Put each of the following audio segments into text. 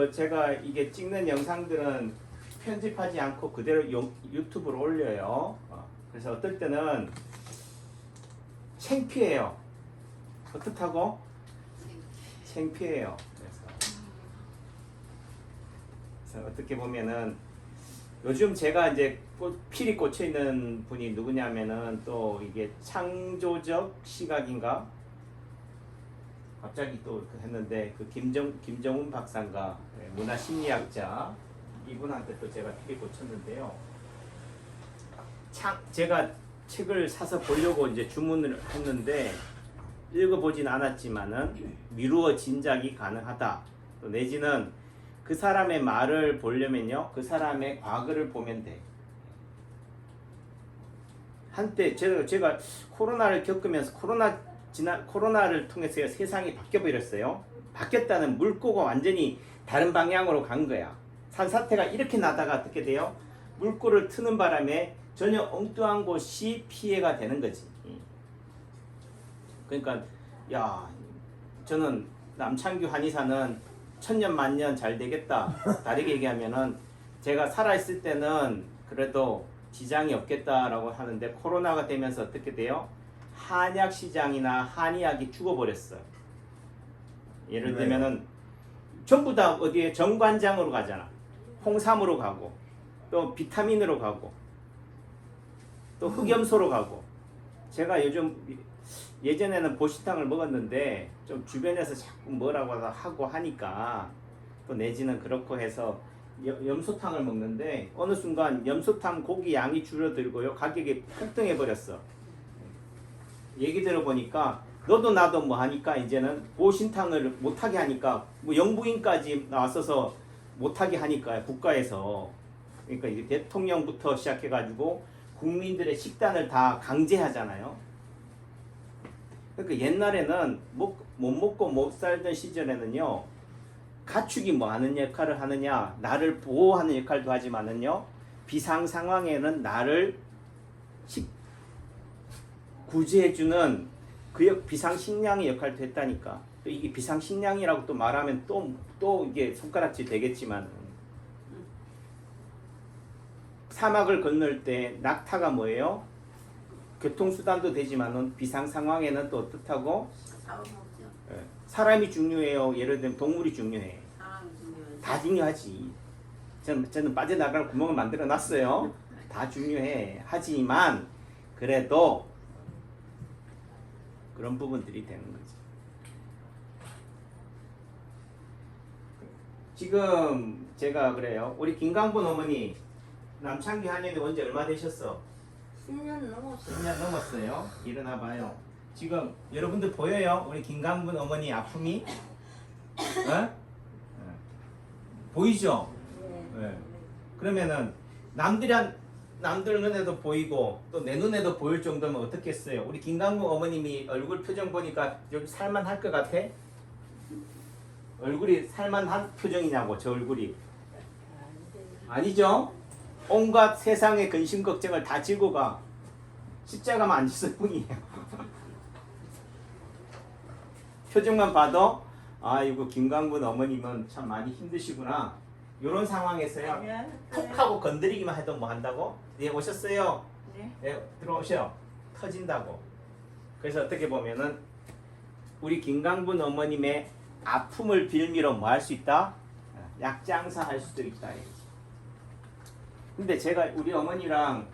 제가 이게 찍는 영상들은 편집하지 않고 그대로 유튜브로 올려요. 그래서 어떨 때는 창피해요. 어떻다고? 창피해요. 그래서 어떻게 보면은 요즘 제가 이제 필히 꽂혀 있는 분이 누구냐면은 또 이게 창조적 시각인가? 갑자기 또 했는데 그 김정훈 박사인가 문화 심리학자 이분한테 또 제가 필히 꽂혔는데요. 제가 책을 사서 보려고 이제 주문을 했는데 읽어보진 않았지만은 미루어 진작이 가능하다. 또 내지는 그 사람의 말을 보려면요, 그 사람의 과거를 보면 돼. 한때 제가 코로나를 겪으면서 코로나를 통해서 세상이 바뀌어 버렸어요. 바뀌었다는 물꼬가 완전히 다른 방향으로 간 거야. 산사태가 이렇게 나다가 어떻게 돼요? 물꼬를 트는 바람에 전혀 엉뚱한 곳이 피해가 되는 거지. 그러니까 야, 저는 남창규 한의사는 천년 만년 잘 되겠다. 다르게 얘기하면은 제가 살아있을 때는 그래도 지장이 없겠다라고 하는데 코로나가 되면서 어떻게 돼요? 한약 시장이나 한의학이 죽어버렸어요. 예를 들면은 전부 다 어디에 정관장으로 가잖아. 홍삼으로 가고 또 비타민으로 가고 또 흑염소로 가고. 제가 요즘 예전에는 보시탕을 먹었는데 좀 주변에서 자꾸 뭐라고 하고 하니까 또 내지는 그렇고 해서 염소탕을 먹는데 어느 순간 염소탕 고기 양이 줄어들고요, 가격이 폭등해 버렸어. 얘기 들어보니까 너도 나도 뭐 하니까 이제는 보신탕을 못하게 하니까 뭐 영부인까지 나왔어서 못하게 하니까 국가에서. 그러니까 이제 대통령부터 시작해가지고 국민들의 식단을 다 강제하잖아요. 그러니까 옛날에는 못 먹고 못 살던 시절에는요, 가축이 뭐 하는 역할을 하느냐, 나를 보호하는 역할도 하지만은요, 비상 상황에는 나를 구제해주는 그 비상식량의 역할도 했다니까. 또 이게 비상식량이라고 또 말하면 또 이게 손가락질 되겠지만, 사막을 건널 때 낙타가 뭐예요? 교통수단도 되지만은 비상 상황에는 또 어떻다고? 사람이 중요해요. 예를 들면 동물이 중요해. 다 중요하지. 저는 빠져나갈 구멍을 만들어 놨어요. 다 중요해. 하지만 그래도 그런 부분들이 되는 거지. 지금 제가 그래요. 우리 김강분 어머니 남창기 한의원에 온 지 얼마 되셨어? 10년 넘었어요. 10년 넘었어요. 일어나 봐요. 지금 여러분들 보여요? 우리 김강분 어머니 아픔이? 어? 보이죠? 네. 그러면은 남들 눈에도 보이고 또 내 눈에도 보일 정도면 어떻겠어요? 우리 김강분 어머님이 얼굴 표정 보니까 여기 살만할 것 같아? 얼굴이 살만한 표정이냐고, 저 얼굴이. 아니죠? 온갖 세상의 근심 걱정을 다 지고 가. 십자가만 안 졌을 뿐이에요. 표정만 봐도 아, 이거 김강분 어머님은 참 많이 힘드시구나. 이런 상황에서요, 툭 하고 건드리기만 해도 뭐 한다고? 예, 오셨어요? 네. 예, 들어오셔. 터진다고. 그래서 어떻게 보면은 우리 김강분 어머님의 아픔을 빌미로 뭐 할 수 있다? 약장사 할 수도 있다. 근데 제가 우리 어머니랑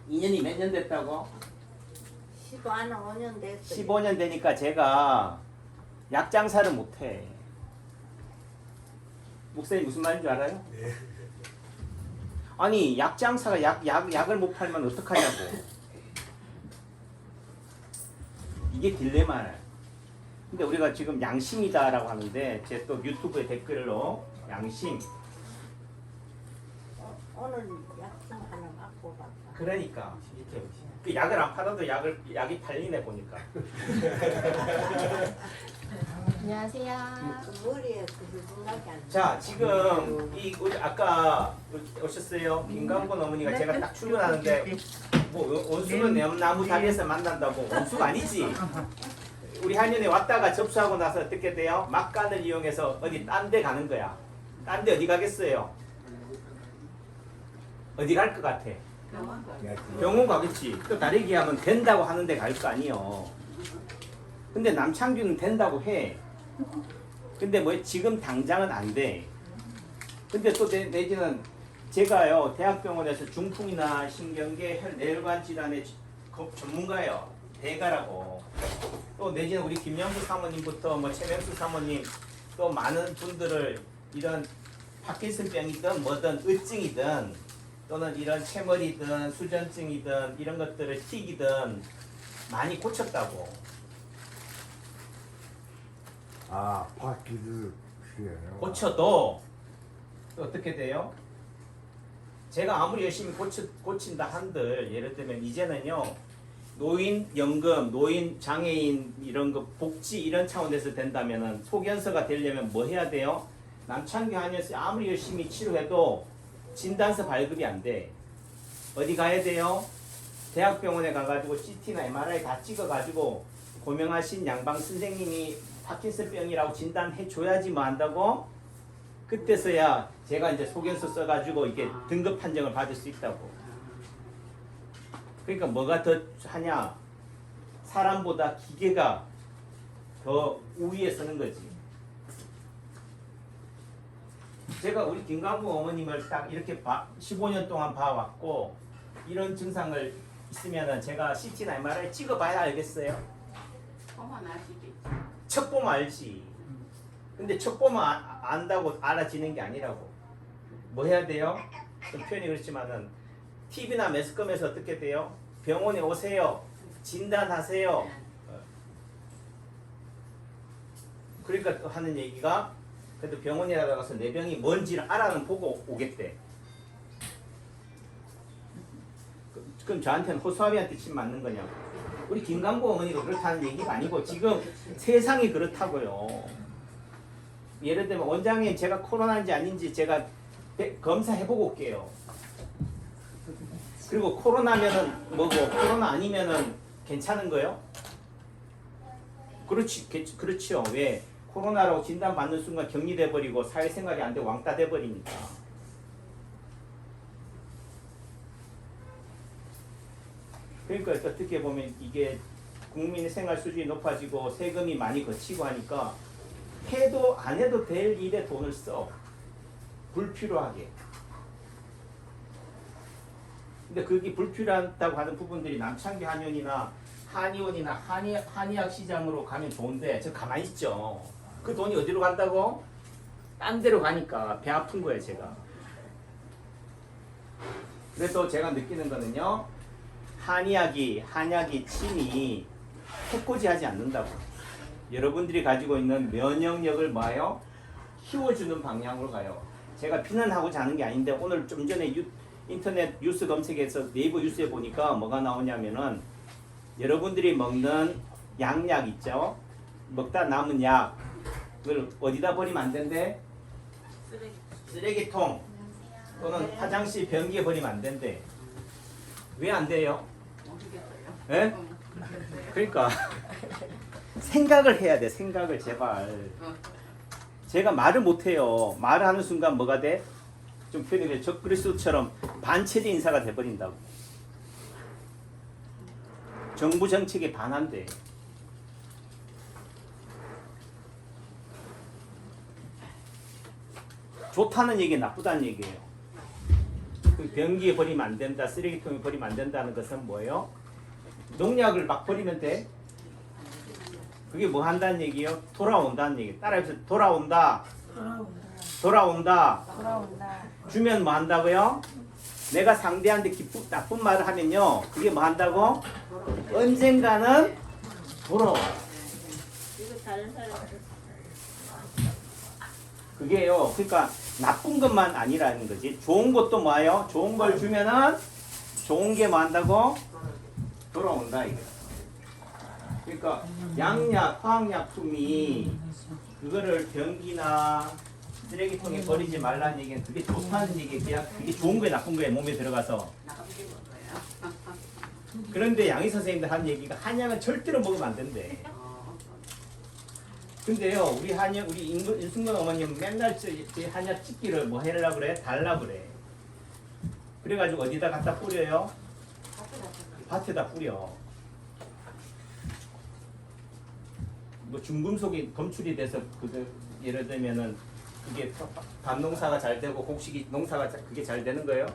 인연이 몇 년 됐다고? 15년 됐어요. 15년 되니까 제가 약장사를 못해. 목사님 무슨 말인 줄 알아요? 네. 아니, 약장사가 약을 못 팔면 어떡하냐고. 이게 딜레마야. 근데 우리가 지금 양심이다라고 하는데 제 또 유튜브에 댓글로 양심. 오늘 약좀 하나 갖고 갔다. 그러니까 이렇게 그 약을 안 팔아도 약이 팔리네 보니까. 안녕하세요. 그 머리에 그게 생각이 안 나. 자, 지금 이 우리 아까 오셨어요. 김강건 어머니가 제가 딱 출근하는데 뭐 원수는 나무 다리에서 만난다고. 원수가 아니지. 우리 한년에 왔다가 접수하고 나서 어떻게 돼요? 막간을 이용해서 어디 딴 데 가는 거야. 딴 데 어디 가겠어요? 어디 갈 것 같아? 병원 가겠지. 또 다르게 하면 된다고 하는데 갈 거 아니요. 근데 남창규는 된다고 해. 근데 뭐 지금 당장은 안 돼. 근데 또 내지는 제가요 대학병원에서 중풍이나 신경계 혈내혈관 질환의 전문가예요. 대가라고. 또 내지는 우리 김영수 사모님부터 뭐 최명수 사모님 또 많은 분들을 이런 파킨슨병이든 뭐든 의증이든 또는 이런 채머리든 수전증이든 이런 것들을 틱이든 많이 고쳤다고. 아, 바퀴를 피해요. 고쳐도 또 어떻게 돼요? 제가 아무리 열심히 고친다 한들 예를 들면 이제는요 노인연금, 노인 장애인 이런 거 복지 이런 차원에서 된다면은 소견서가 되려면 뭐 해야 돼요? 남창규 한의원에서 아무리 열심히 치료해도 진단서 발급이 안 돼. 어디 가야 돼요? 대학병원에 가가지고 CT나 MRI 다 찍어가지고 고명하신 양방 선생님이 파킨슨병이라고 진단해 줘야지 뭐 한다고? 그때서야 제가 이제 소견서 써가지고 이게 등급 판정을 받을 수 있다고. 그러니까 뭐가 더 하냐? 사람보다 기계가 더 우위에 서는 거지. 제가 우리 김강구 어머님을 딱 이렇게 15년 동안 봐왔고 이런 증상을 있으면은 제가 CT나 MRI 찍어봐야 알겠어요? 척 보면 알지. 근데 척 보면 안다고 알아지는 게 아니라고. 뭐 해야 돼요? 좀 표현이 그렇지만은 TV나 매스컴에서 어떻게 돼요? 병원에 오세요. 진단하세요. 그러니까 또 하는 얘기가 그래도 병원에 가서 내 병이 뭔지를 알아는 보고 오겠대. 그럼 저한테는 호수아비한테 침 맞는 거냐고. 우리 김강구 어머니가 그렇다는 얘기가 아니고 지금 세상이 그렇다고요. 예를 들면 원장님 제가 코로나인지 아닌지 제가 검사해보고 올게요. 그리고 코로나면은 뭐고 코로나 아니면은 괜찮은 거요? 그렇죠. 왜? 코로나라고 진단받는 순간 격리돼 버리고 사회생활이 안 되고 왕따 돼 버리니까. 그러니까 어떻게 보면 이게 국민의 생활 수준이 높아지고 세금이 많이 거치고 하니까 해도 안 해도 될 일에 돈을 써. 불필요하게. 근데 그게 불필요하다고 하는 부분들이 남창규 한의원이나 한의원이나 한의학 시장으로 가면 좋은데 저 가만히 있죠. 그 돈이 어디로 간다고? 딴 데로 가니까 배 아픈 거예요 제가. 그래서 제가 느끼는 거는요. 한약이 침이 해코지하지 않는다고. 여러분들이 가지고 있는 면역력을 뭐예요? 키워주는 방향으로 가요. 제가 비난하고자 하는 게 아닌데 오늘 좀 전에 인터넷 뉴스 검색해서 네이버 뉴스에 보니까 뭐가 나오냐면은 여러분들이 먹는 양약 있죠? 먹다 남은 약 그걸 어디다 버리면 안 된대? 쓰레기통 또는 화장실 변기에 버리면 안 된대. 왜 안 돼요? 예? 그러니까 생각을 해야 돼. 생각을 제발. 제가 말을 못해요. 말을 하는 순간 뭐가 돼? 좀 표현이 적그리스도처럼 반체제 인사가 돼버린다고. 정부 정책에 반한대. 좋다는 얘기 나쁘다는 얘기예요. 그 변기에 버리면 안 된다, 쓰레기통에 버리면 안 된다는 것은 뭐예요? 농약을 막 버리면 돼? 그게 뭐 한다는 얘기예요? 돌아온다는 얘기. 따라해서 돌아온다. 돌아온다. 주면 뭐 한다고요? 내가 상대한테 나쁜 말을 하면요. 그게 뭐 한다고? 언젠가는 돌아와. 이거 다른 사람 그게요. 그러니까 나쁜 것만 아니라는 거지. 좋은 것도 뭐예요? 좋은 걸 주면은 좋은 게 뭐 한다고? 돌아온다 이거. 그러니까 양약, 화학약품이 그거를 변기나 쓰레기통에 버리지 말라는 얘기는 그게 좋다는 얘기, 그냥 그게 좋은 거에 나쁜 거에 몸에 들어가서. 그런데 양의 선생님들 하는 얘기가 한약은 절대로 먹으면 안 된대. 근데요, 우리 인순근 어머님 맨날 저 한약 찍기를 뭐 하려고 그래? 달라 그래. 그래가지고 어디다 갖다 뿌려요? 밭에다 뿌려. 뭐 중금속이 검출이 돼서 예를 들면은 그게 밥 농사가 잘 되고 곡식이 농사가 그게 잘 되는 거예요?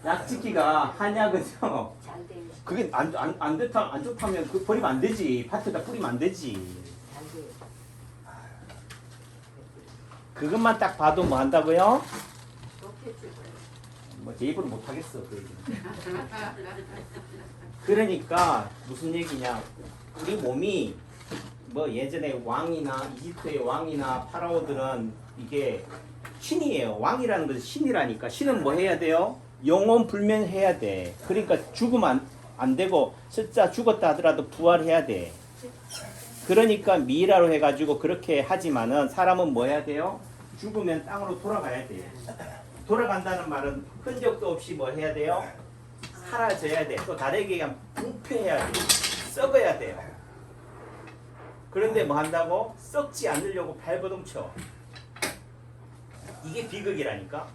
약찍기가 한약은요. 그게 안 좋다면 그 버리면 안 되지. 밭에다 뿌리면 안 되지. 그것만 딱 봐도 뭐 한다고요? 뭐 제 입으로 못 하겠어. 그 얘기는. 그러니까 무슨 얘기냐? 우리 몸이 뭐 예전에 왕이나 이집트의 왕이나 파라오들은 이게 신이에요. 왕이라는 것은 신이라니까. 신은 뭐 해야 돼요? 영혼 불면해야 돼. 그러니까 죽으면 안 되고 진짜 죽었다 하더라도 부활해야 돼. 그러니까 미라로 해가지고 그렇게 하지만은 사람은 뭐 해야 돼요? 죽으면 땅으로 돌아가야 돼. 돌아간다는 말은 흔적도 없이 뭐 해야 돼요? 사라져야 돼. 또 다르게 얘기하면 부패해야 돼. 썩어야 돼요. 그런데 뭐 한다고? 썩지 않으려고 발버둥 쳐. 이게 비극이라니까.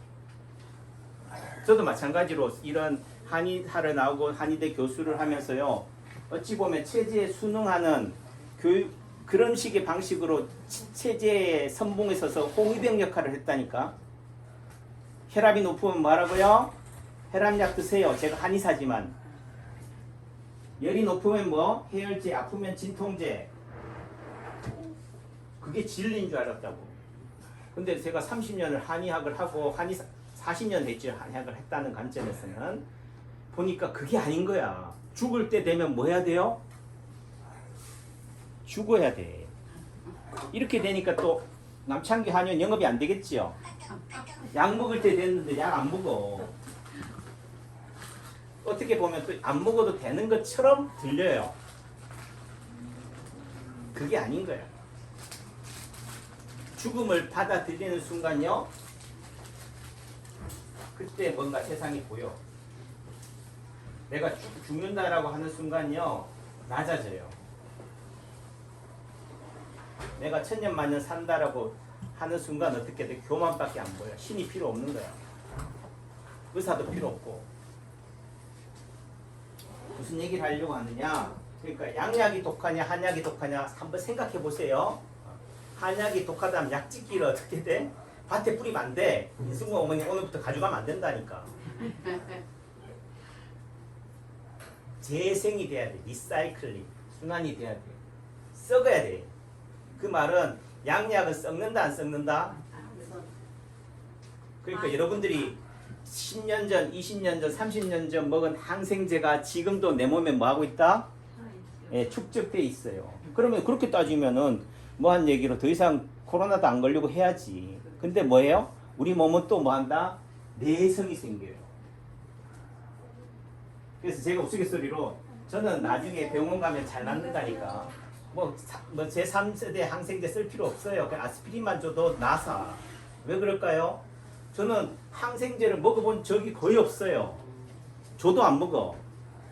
저도 마찬가지로 이런 한의사를 나오고 한의대 교수를 하면서요. 어찌 보면 체제에 순응하는 그런 식의 방식으로 체제의 선봉에 서서 홍위병 역할을 했다니까. 혈압이 높으면 뭐라고요? 혈압약 드세요. 제가 한의사지만. 열이 높으면 뭐? 해열제, 아프면 진통제. 그게 진리인 줄 알았다고. 근데 제가 30년을 한의학을 하고 한의사 40년 됐죠. 한의학을 했다는 관점에서는 보니까 그게 아닌 거야. 죽을 때 되면 뭐 해야 돼요? 죽어야 돼. 이렇게 되니까 또 남창기 한의원 영업이 안 되겠지요. 약 먹을 때 됐는데 약 안 먹어. 어떻게 보면 또 안 먹어도 되는 것처럼 들려요. 그게 아닌 거야. 죽음을 받아들이는 순간요. 그때 뭔가 세상이 보여. 내가 죽는다라고 하는 순간요. 낮아져요. 내가 천년만년 산다라고 하는 순간 어떻게 돼? 교만밖에 안 보여. 신이 필요 없는 거야. 의사도 필요 없고. 무슨 얘기를 하려고 하느냐? 그러니까 양약이 독하냐 한약이 독하냐 한번 생각해 보세요. 한약이 독하다면 약찍기를 어떻게 돼? 밭에 뿌리면 안 돼. 인승구 어머니 오늘부터 가져가면 안 된다니까. 재생이 돼야 돼. 리사이클링. 순환이 돼야 돼. 썩어야 돼. 그 말은 양약은 썩는다 안 썩는다? 그러니까 여러분들이 10년 전, 20년 전, 30년 전 먹은 항생제가 지금도 내 몸에 뭐 하고 있다? 예, 축적돼 있어요. 그러면 그렇게 따지면은 뭐한 얘기로 더 이상 코로나도 안 걸리고 해야지. 근데 뭐예요? 우리 몸은 또 뭐 한다? 내성이 생겨요. 그래서 제가 우스갯소리로 저는 나중에 병원 가면 잘 낫는다니까. 뭐 제3세대 항생제 쓸 필요 없어요. 그냥 아스피린만 줘도 나사. 왜 그럴까요? 저는 항생제를 먹어본 적이 거의 없어요. 저도 안 먹어.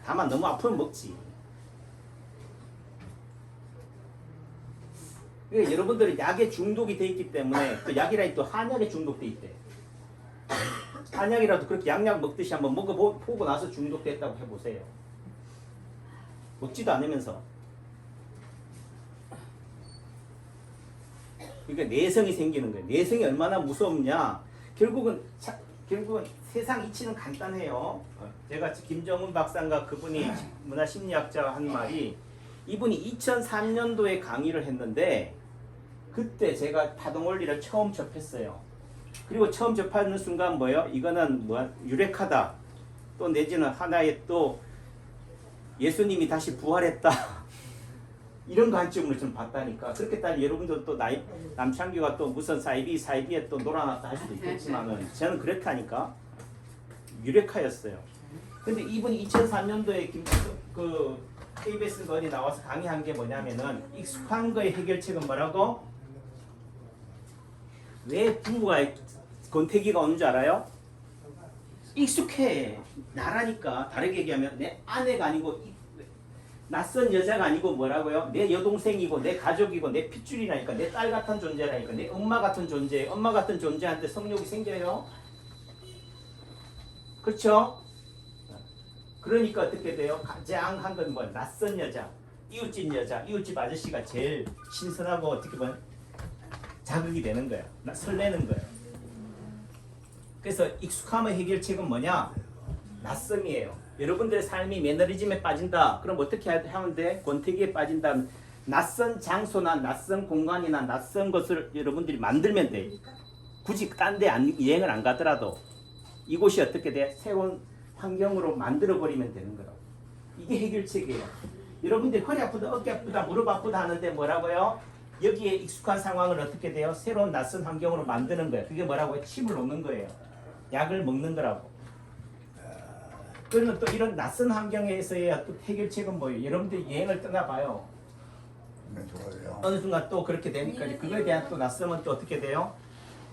다만 너무 아프면 먹지. 그러니까 여러분들이 약에 중독이 돼 있기 때문에 또 약이라 또 한약에 중독돼 있대. 한약이라도 그렇게 양약 먹듯이 한번 먹어보고 나서 중독됐다고 해보세요. 먹지도 않으면서. 그러니까 내성이 생기는 거예요. 내성이 얼마나 무섭냐. 결국은 세상 이치는 간단해요. 제가 김정은 박사가 그분이 문화심리학자가 한 말이 이분이 2003년도에 강의를 했는데 그때 제가 파동원리를 처음 접했어요. 그리고 처음 접하는 순간 뭐예요? 이거는 뭐 유력하다. 또 내지는 하나의 또 예수님이 다시 부활했다. 이런 관점으로 좀 봤다니까. 그렇게 따지면 여러분들 또 남창규가 또 무슨 사이비에 또 놀아놨다 할 수도 있겠지만은 저는 그렇다니까. 유력하였어요. 근데 이분이 2003년도에 그 KBS 거기 나와서 강의한 게 뭐냐면은 익숙한 거의 해결책은 뭐라고? 왜 부부가 권태기가 오는 줄 알아요? 익숙해. 나라니까. 다르게 얘기하면 내 아내가 아니고 낯선 여자가 아니고 뭐라고요? 내 여동생이고 내 가족이고 내 핏줄이라니까 내 딸 같은 존재라니까 내 엄마 같은 존재. 엄마 같은 존재한테 성욕이 생겨요? 그렇죠? 그러니까 어떻게 돼요? 가장 한 건 뭐 낯선 여자, 이웃집 여자, 이웃집 아저씨가 제일 신선하고 어떻게 보면 자극이 되는 거야. 설레는 거야. 그래서 익숙함의 해결책은 뭐냐? 낯섦이에요. 여러분들의 삶이 매너리즘에 빠진다. 그럼 어떻게 하면 돼? 권태기에 빠진다. 낯선 장소나 낯선 공간이나 낯선 것을 여러분들이 만들면 돼. 굳이 딴 데 여행을 안 가더라도 이곳이 어떻게 돼? 새로운 환경으로 만들어버리면 되는 거라고. 이게 해결책이에요. 여러분들이 허리 아프다, 어깨 아프다, 무릎 아프다 하는데 뭐라고요? 여기에 익숙한 상황을 어떻게 돼요? 새로운 낯선 환경으로 만드는 거예요. 그게 뭐라고요? 침을 놓는 거예요. 약을 먹는 거라고. 그러면 또 이런 낯선 환경에서의 또 해결책은 뭐예요? 여러분들이 여행을 떠나봐요. 네, 좋아요. 어느 순간 또 그렇게 되니까 그거에 대한 또 낯섦은 또 어떻게 돼요?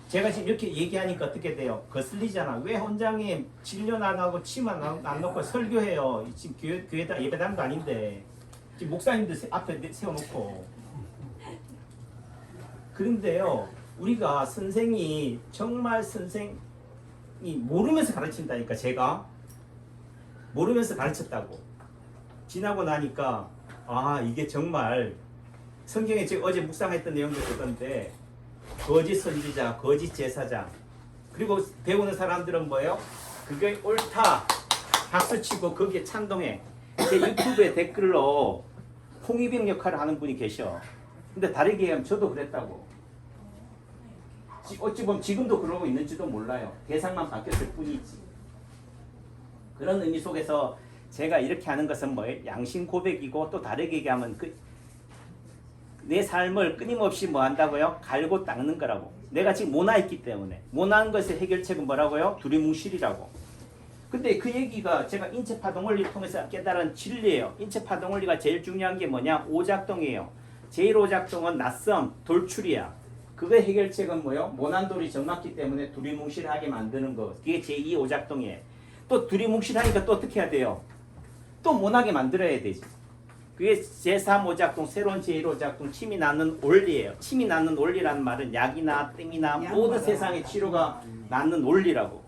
제가 지금 이렇게 얘기하니까 어떻게 돼요? 거슬리잖아. 왜 원장님 진료는 안 하고 침 안 놓고 설교해요? 지금 교회다 예배당도 아닌데 지금 목사님들 앞에 세워놓고. 그런데요, 우리가 선생이 정말 선생이 모르면서 가르친다니까. 제가 모르면서 가르쳤다고. 지나고 나니까 아, 이게 정말 성경에 제가 어제 묵상했던 내용도 그건데 거짓 선지자, 거짓 제사장, 그리고 배우는 사람들은 뭐예요? 그게 옳다 박수치고 거기에 찬동해. 제 유튜브에 댓글로 홍위병 역할을 하는 분이 계셔. 근데 다르게 얘기하면 저도 그랬다고. 어찌 보면 지금도 그러고 있는지도 몰라요. 대상만 바뀌었을 뿐이지. 그런 의미 속에서 제가 이렇게 하는 것은 뭐예요? 양심 고백이고, 또 다르게 얘기하면 내 삶을 끊임없이 뭐 한다고요? 갈고 닦는 거라고. 내가 지금 모나있기 때문에. 모나한 것의 해결책은 뭐라고요? 두리뭉실이라고. 근데 그 얘기가 제가 인체 파동 원리를 통해서 깨달은 진리예요. 인체 파동 원리가 제일 중요한 게 뭐냐? 오작동이에요. 제1오작동은 낯섦, 돌출이야. 그거의 해결책은 뭐예요? 모난돌이 정맞기 때문에 두리뭉실하게 만드는 거. 그게 제2오작동이에요. 또 두리뭉실하니까 또 어떻게 해야 돼요? 또 모나게 만들어야 되지. 그게 제3오작동, 새로운 제1오작동, 침이 낫는 원리예요. 침이 낫는 원리라는 말은 약이나 뜸이나 모든 세상의 치료가 낫는 원리라고.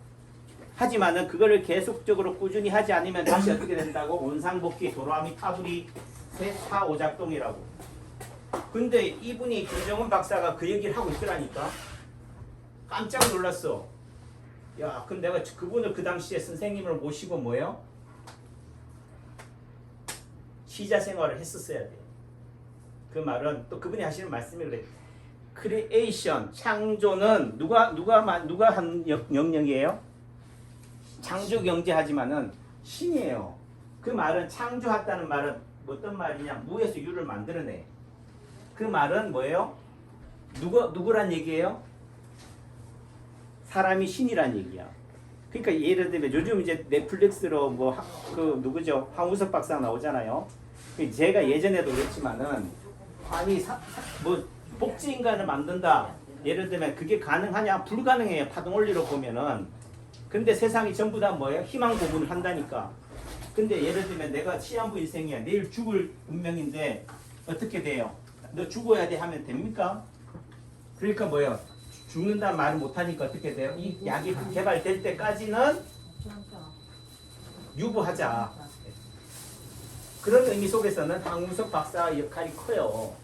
하지만은 그거를 계속적으로 꾸준히 하지 않으면 다시 어떻게 된다고? 원상복귀, 도로아미, 타불이, 제4오작동이라고. 근데 이분이 김정은 박사가 그 얘기를 하고 있더라니까. 깜짝 놀랐어. 야, 그럼 내가 그분을 그 당시에 선생님을 모시고 뭐예요? 시자 생활을 했었어야 돼. 그 말은 또 그분이 하시는 말씀이 그래. 크리에이션, 창조는 누가 한 영역이에요? 창조 경제하지만은 신이에요. 그 말은 창조했다는 말은 어떤 말이냐? 무에서 유를 만들어내. 그 말은 뭐예요? 누구란 얘기예요? 사람이 신이란 얘기야. 그러니까 예를 들면 요즘 이제 넷플릭스로 뭐 그 누구죠? 황우석 박사 나오잖아요. 제가 예전에도 그랬지만은 아니 뭐 복지 인간을 만든다. 예를 들면 그게 가능하냐? 불가능해요. 파동 원리로 보면은. 근데 세상이 전부 다 뭐예요? 희망 고문을 한다니까. 근데 예를 들면 내가 시한부 인생이야. 내일 죽을 운명인데 어떻게 돼요? 너 죽어야 돼 하면 됩니까? 그러니까 뭐예요? 죽는다는 말을 못하니까 어떻게 돼요? 이 약이 개발될 때까지는 유보하자. 그런 의미 속에서는 황우석 박사의 역할이 커요.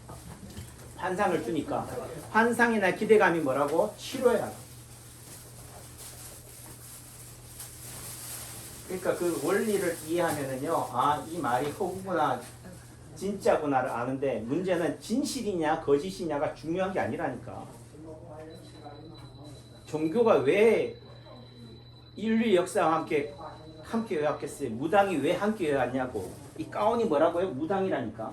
환상을 주니까. 환상이나 기대감이 뭐라고? 치료야. 그러니까 그 원리를 이해하면은요, 아, 이 말이 허구구나, 진짜구나를 아는데, 문제는 진실이냐 거짓이냐가 중요한 게 아니라니까. 종교가 왜 인류 역사와 함께 해왔겠어요? 무당이 왜 함께 해왔냐고. 이 가운이 뭐라고요? 무당이라니까.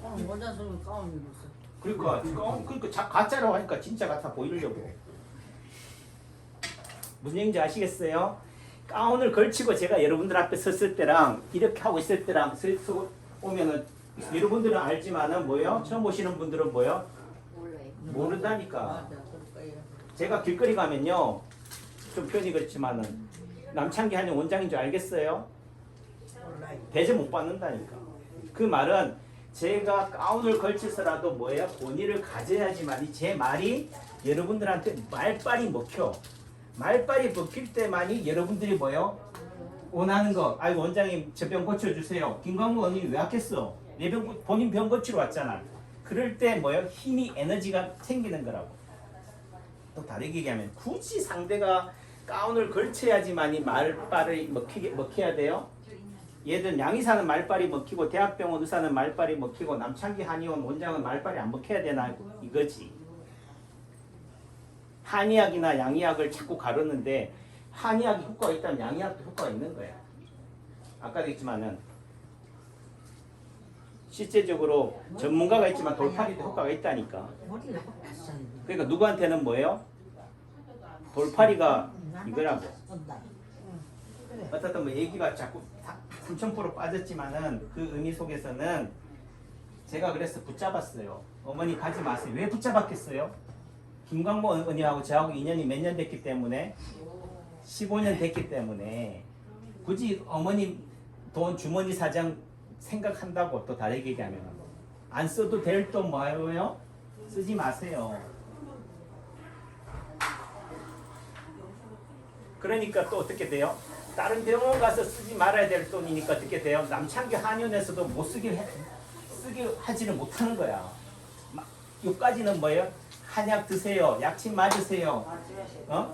원자소는 가운 입었어. 그러니까 가짜라고 하니까 진짜 같아 보이려고. 무슨 얘기인지 아시겠어요? 가운을 걸치고 제가 여러분들 앞에 섰을 때랑 이렇게 하고 있을 때랑 오면은 여러분들은 알지만은 뭐요? 처음 오시는 분들은 뭐요? 모른다니까. 맞아, 그럴 거예요. 제가 길거리 가면요, 좀 표현이 그렇지만은 남창기 하는 원장인 줄 알겠어요? 대접 못 받는다니까. 그 말은 제가 가운을 걸쳐서라도 뭐예요? 본의를 가져야지만이 제 말이 여러분들한테 말빨이 먹혀. 말빨이 먹힐 때만이 여러분들이 뭐예요? 원하는 거. 아이고 원장님 저 병 고쳐주세요. 김광무 원장님 왜 왔겠어? 내 병 본인 병 고치러 왔잖아. 그럴 때 뭐예요? 힘이 에너지가 생기는 거라고. 또 다르게 얘기하면 굳이 상대가 가운을 걸쳐야지만이 말빨이 먹혀야 돼요. 얘들 양의사는 말빨이 먹히고 대학병원 의사는 말빨이 먹히고 남창기 한의원 원장은 말빨이 안 먹혀야 되나 이거지. 한의학이나 양의학을 자꾸 가르는데 한의학이 효과가 있다면 양의학도 효과가 있는 거야. 아까도 했지만은 실제적으로 전문가가 있지만 돌팔이도 효과가 있다니까. 머리를 뺐어요. 그러니까 누구한테는 뭐예요? 돌팔이가 이거라고. 어쨌든 뭐 얘기가 자꾸 3000% 빠졌지만은 그 의미 속에서는 제가 그래서 붙잡았어요. 어머니 가지 마세요. 왜 붙잡았겠어요? 김광모 언니하고 저하고 인연이 몇 년 됐기 때문에 15년 됐기 때문에 굳이 어머니 돈 주머니 사정 생각한다고 또 다르게 얘기하면 안 써도 될 돈 뭐예요? 쓰지 마세요. 그러니까 또 어떻게 돼요? 다른 병원 가서 쓰지 말아야 될 돈이니까 어떻게 돼요? 남창기 한의원에서도 못 쓰게 하지를 못하는 거야. 요까지는 뭐예요? 한약 드세요. 약침 맞으세요.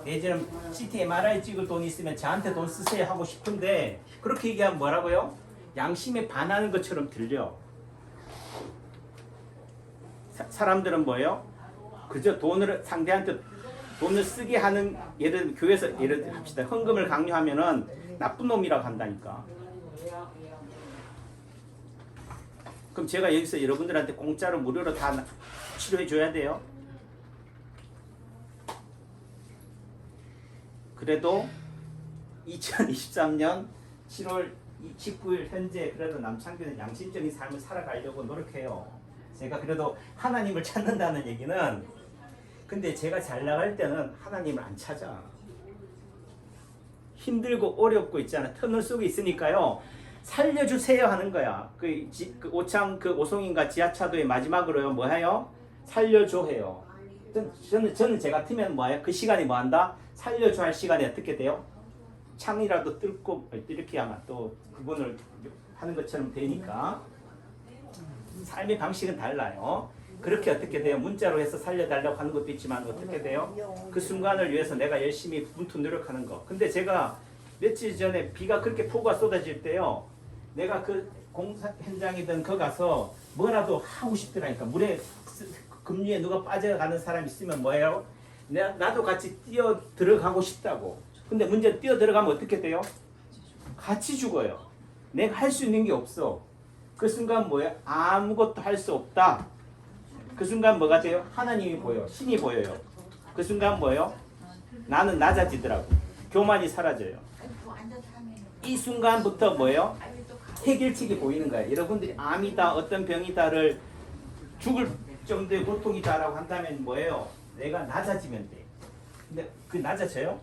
예전에 CT, MRI 찍을 돈 있으면 저한테 돈 쓰세요 하고 싶은데 그렇게 얘기하면 뭐라고요? 양심에 반하는 것처럼 들려. 사람들은 뭐예요? 그저 돈을 상대한테 돈을 쓰게 하는 예를 교회에서 예를 합시다. 헌금을 강요하면은 나쁜 놈이라고 한다니까. 그럼 제가 여기서 여러분들한테 공짜로 무료로 다 치료해 줘야 돼요. 그래도 2023년 7월 19일 현재 그래도 남창규는 양심적인 삶을 살아가려고 노력해요. 제가 그래도 하나님을 찾는다는 얘기는 근데 제가 잘 나갈 때는 하나님을 안 찾아. 힘들고 어렵고 있잖아. 터널 속에 있으니까요. 살려주세요 하는 거야. 그 오창 그 오송인가 지하차도의 마지막으로요. 뭐 해요? 살려줘 해요. 저는 제 같으면 뭐예요? 그 시간이 뭐 한다? 살려줘 할 시간이 어떻게 돼요? 창이라도 뚫고 이렇게 하면 또 그분을 하는 것처럼 되니까 삶의 방식은 달라요. 그렇게 어떻게 돼요? 문자로 해서 살려달라고 하는 것도 있지만 어떻게 돼요? 그 순간을 위해서 내가 열심히 분투 노력하는 거. 근데 제가 며칠 전에 비가 그렇게 폭우가 쏟아질 때요. 내가 그 공사 현장이든 거 가서 뭐라도 하고 싶더라니까. 물에 급류에 누가 빠져가는 사람 있으면 뭐예요? 나도 같이 뛰어 들어가고 싶다고. 근데 문제는 뛰어 들어가면 어떻게 돼요? 같이 죽어요. 내가 할 수 있는 게 없어. 그 순간 뭐예요? 아무것도 할 수 없다. 그 순간 뭐가 돼요? 하나님이 보여. 신이 보여요. 그 순간 뭐예요? 나는 낮아지더라고. 교만이 사라져요. 이 순간부터 뭐예요? 해결책이 보이는 거예요. 여러분들이 암이다, 어떤 병이다를 죽을 정도의 고통이다라고 한다면 뭐예요? 내가 낮아지면 돼. 근데 그 낮아져요?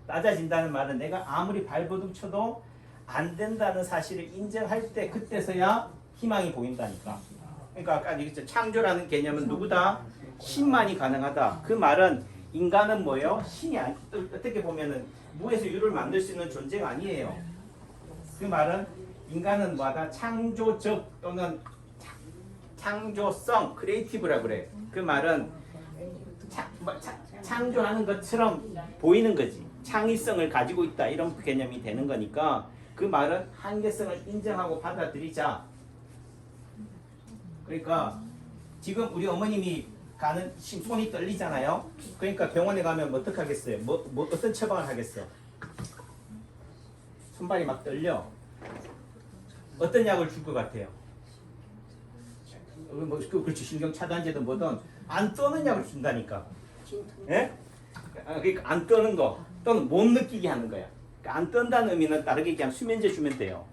낮아진다는 말은 내가 아무리 발버둥 쳐도 안 된다는 사실을 인정할 때 그때서야 희망이 보인다니까. 그러니까 아까 얘기했죠. 창조라는 개념은 누구다? 신만이 가능하다. 그 말은 인간은 뭐예요? 신이 아니, 어떻게 보면은 무에서 유를 만들 수 있는 존재가 아니에요. 그 말은 인간은 뭐다? 창조적 또는 창조성, 크리에이티브라고 그래. 그 말은 창조하는 것처럼 보이는 거지. 창의성을 가지고 있다 이런 개념이 되는 거니까 그 말은 한계성을 인정하고 받아들이자. 그러니까 지금 우리 어머님이 가는 손이 떨리잖아요. 그러니까 병원에 가면 뭐 어떻게 하겠어요? 뭐 어떤 처방을 하겠어? 손발이 막 떨려. 어떤 약을 줄 것 같아요? 그렇지, 신경 차단제든 뭐든 안 떠는 약을 준다니까. 예? 그러니까 안 떠는 거 또는 못 느끼게 하는 거야. 그러니까 안 떤다는 의미는 다르게 얘기하면 수면제 주면 돼요.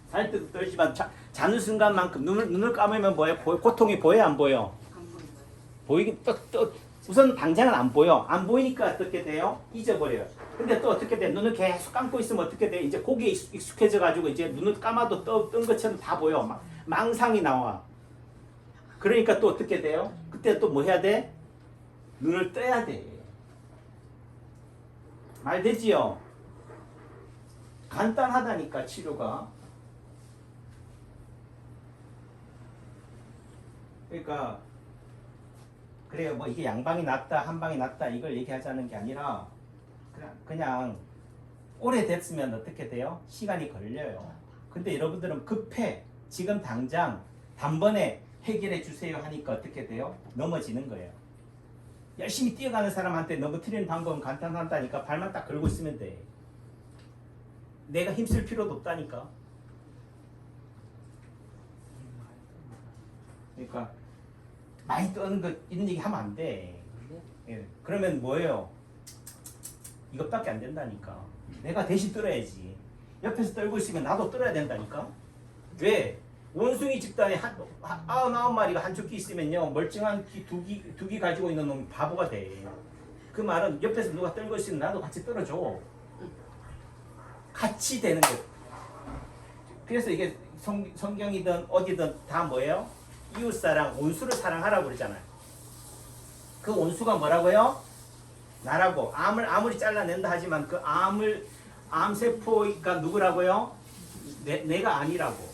살 때도 떨지만 자는 순간만큼 눈을 감으면 뭐예요? 고통이 보여 안 보여? 보이긴 우선 당장은 안 보여. 안 보이니까 어떻게 돼요? 잊어버려요. 근데 또 어떻게 돼? 눈을 계속 감고 있으면 어떻게 돼? 이제 고기에 익숙해져 가지고 이제 눈을 감아도 뜬 것처럼 다 보여. 망상이 나와. 그러니까 또 어떻게 돼요? 그때 또 뭐 해야 돼? 눈을 떠야 돼. 말 되지요? 간단하다니까 치료가. 그러니까 그래요. 뭐 이게 양방이 낫다 한방이 낫다 이걸 얘기하자는 게 아니라 그냥 오래됐으면 어떻게 돼요? 시간이 걸려요. 근데 여러분들은 급해. 지금 당장 단번에 해결해 주세요 하니까 어떻게 돼요? 넘어지는 거예요. 열심히 뛰어가는 사람한테 넘어뜨리는 방법은 간단하다니까. 발만 딱 걸고 있으면 돼. 내가 힘쓸 필요도 없다니까. 그러니까 많이 떠는 거 이런 얘기 하면 안 돼. 예. 그러면 뭐예요? 이것밖에 안 된다니까. 내가 대신 떨어야지. 옆에서 떨고 있으면 나도 떨어야 된다니까. 왜? 원숭이 집단에 99마리가 한 쪽기 있으면요 멀쩡한 두 기 가지고 있는 놈이 바보가 돼. 그 말은 옆에서 누가 떨고 있으면 나도 같이 떨어져. 같이 되는 거예요. 그래서 이게 성경이든 어디든 다 뭐예요? 이웃사랑, 원수를 사랑하라고 그러잖아요. 그 원수가 뭐라고요? 나라고. 암을 아무리 잘라낸다 하지만 그 암세포가 누구라고요? 내가 아니라고.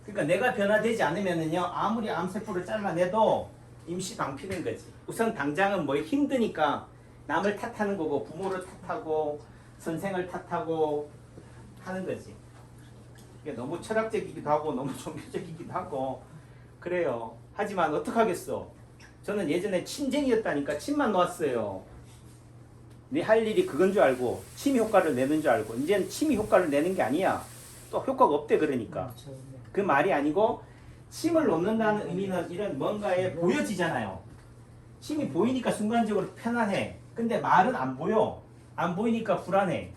그러니까 내가 변화되지 않으면은요 아무리 암세포를 잘라내도 임시 방피된 거지. 우선 당장은 뭐 힘드니까 남을 탓하는 거고 부모를 탓하고 선생을 탓하고 하는 거지. 이게 너무 철학적이기도 하고 너무 종교적이기도 하고 그래요. 하지만 어떡하겠어. 저는 예전에 침쟁이였다니까. 침만 놓았어요. 내 할 일이 그건 줄 알고 침 효과를 내는 줄 알고 이제는 침이 효과를 내는 게 아니야. 또 효과가 없대. 그러니까 그 말이 아니고 침을 놓는다는 의미는 이런 뭔가에 보여지잖아요. 침이 보이니까 순간적으로 편안해. 근데 말은 안 보여. 안 보이니까 불안해.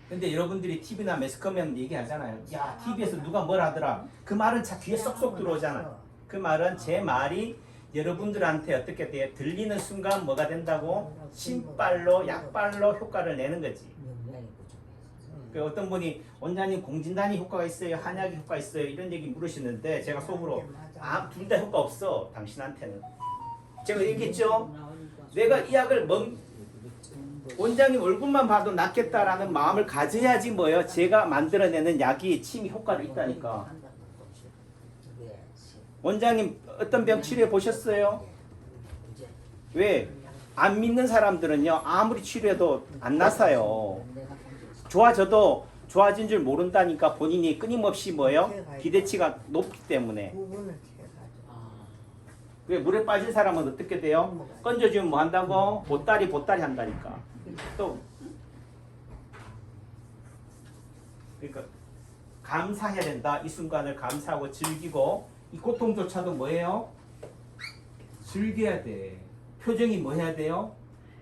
근데 여러분들이 TV나 매스컴에 얘기하잖아요. 야, TV에서 누가 뭘 하더라. 그 말은 자 귀에 쏙쏙 들어오잖아. 그 말은 제 말이 여러분들한테 어떻게 돼? 들리는 순간 뭐가 된다고? 침빨로, 약빨로 효과를 내는 거지. 그 어떤 분이 원장님 공진단위 효과가 있어요? 한약이 효과 있어요? 이런 얘기 물으시는데 제가 속으로 둘 다 효과 없어. 당신한테는. 제가 얘기했죠? 내가 이 약을 원장님 얼굴만 봐도 낫겠다라는 마음을 가져야지 뭐예요? 제가 만들어내는 약이 침이 효과가 있다니까. 원장님 어떤 병 치료해 보셨어요? 왜? 안 믿는 사람들은요 아무리 치료해도 안 나서요. 좋아져도 좋아진 줄 모른다니까. 본인이 끊임없이 뭐예요? 기대치가 높기 때문에. 왜? 물에 빠진 사람은 어떻게 돼요? 건져주면 뭐 한다고? 보따리 한다니까. 또 그러니까 감사해야 된다. 이 순간을 감사하고 즐기고 이 고통조차도 뭐예요? 즐겨야 돼. 표정이 뭐 해야 돼요?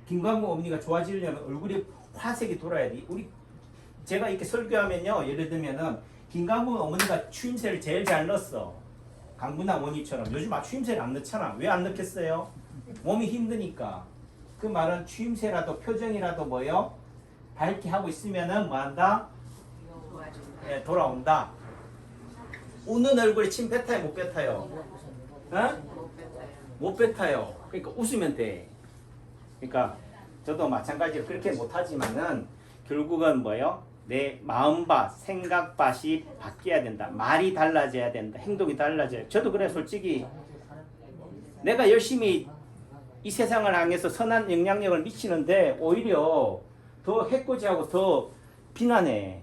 김광국 어머니가 좋아지려면 얼굴이 화색이 돌아야 돼. 제가 이렇게 설교하면요 예를 들면은 김광국 어머니가 추임새를 제일 잘 넣었어. 강분아 원희처럼. 요즘 추임새를 안 넣잖아. 왜 안 넣겠어요? 몸이 힘드니까. 그 말은 추임새라도 표정이라도 뭐요? 밝게 하고 있으면은 뭐 한다? 예, 돌아온다. 웃는 얼굴에 침 뱉어요? 못 뱉어요? 어? 못 뱉어요. 그러니까 웃으면 돼. 그러니까 저도 마찬가지로 그렇게 못하지만은 결국은 뭐요? 내 마음밭, 생각밭이 바뀌어야 된다. 말이 달라져야 된다. 행동이 달라져야. 저도 그래 솔직히 내가 열심히 이 세상을 향해서 선한 영향력을 미치는데 오히려 더 해코지하고 더 비난해.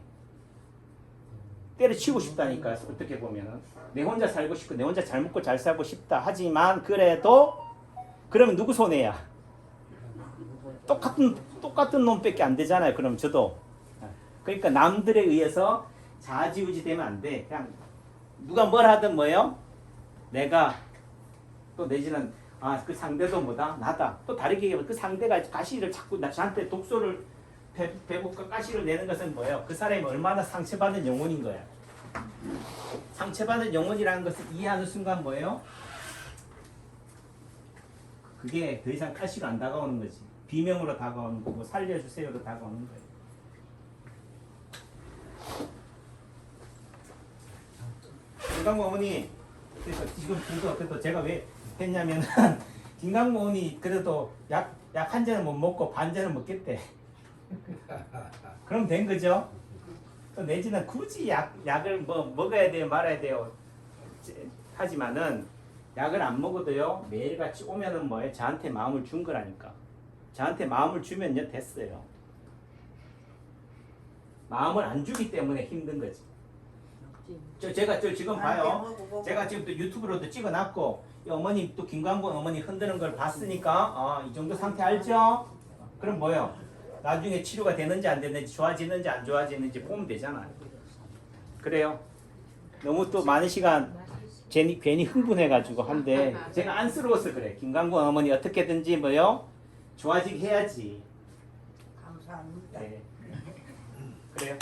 때려치우고 싶다니까. 어떻게 보면 내 혼자 살고 싶고 내 혼자 잘 먹고 잘 살고 싶다. 하지만 그래도 그러면 누구 손해야? 똑같은 놈밖에 안 되잖아요. 그럼 저도. 그러니까 남들에 의해서 좌지우지 되면 안 돼. 그냥 누가 뭘 하든 뭐예요? 내가 또 내지는 그 상대도 뭐다? 나다. 또 다르게 얘기하면 그 상대가 가시를 자꾸 저한테 독소를 배고파 가시를 내는 것은 뭐예요? 그 사람이 얼마나 상처받은 영혼인 거야. 상처받은 영혼이라는 것을 이해하는 순간 뭐예요? 그게 더 이상 가시로 안 다가오는 거지. 비명으로 다가오는 거고 살려주세요로 다가오는 거예요. 김강모 어머니 그래서 지금 그래도 제가 왜 했냐면은 김강모 어머니 그래도 약 한 잔을 못 먹고 반 잔을 먹겠대. 그럼 된 거죠? 또 내지는 굳이 약을 뭐 먹어야 돼요 말아야 돼요 하지만은 약을 안 먹어도요 매일같이 오면은 뭐예요? 저한테 마음을 준 거라니까. 저한테 마음을 주면요 됐어요. 마음을 안 주기 때문에 힘든 거지. 제가 지금 봐요. 제가 지금 또 유튜브로도 찍어놨고 이 어머니 또 김광곤 어머니 흔드는 걸 봤으니까 이 정도 상태 알죠? 그럼 뭐요? 나중에 치료가 되는지 안 되는지 좋아지는지 안 좋아지는지 보면 되잖아요. 그래요. 너무 또 많은 시간 괜히 흥분해가지고 한데 제가 안쓰러워서 그래. 김광곤 어머니 어떻게든지 뭐요? 좋아지게 해야지. 감사합니다. 네. 그래요.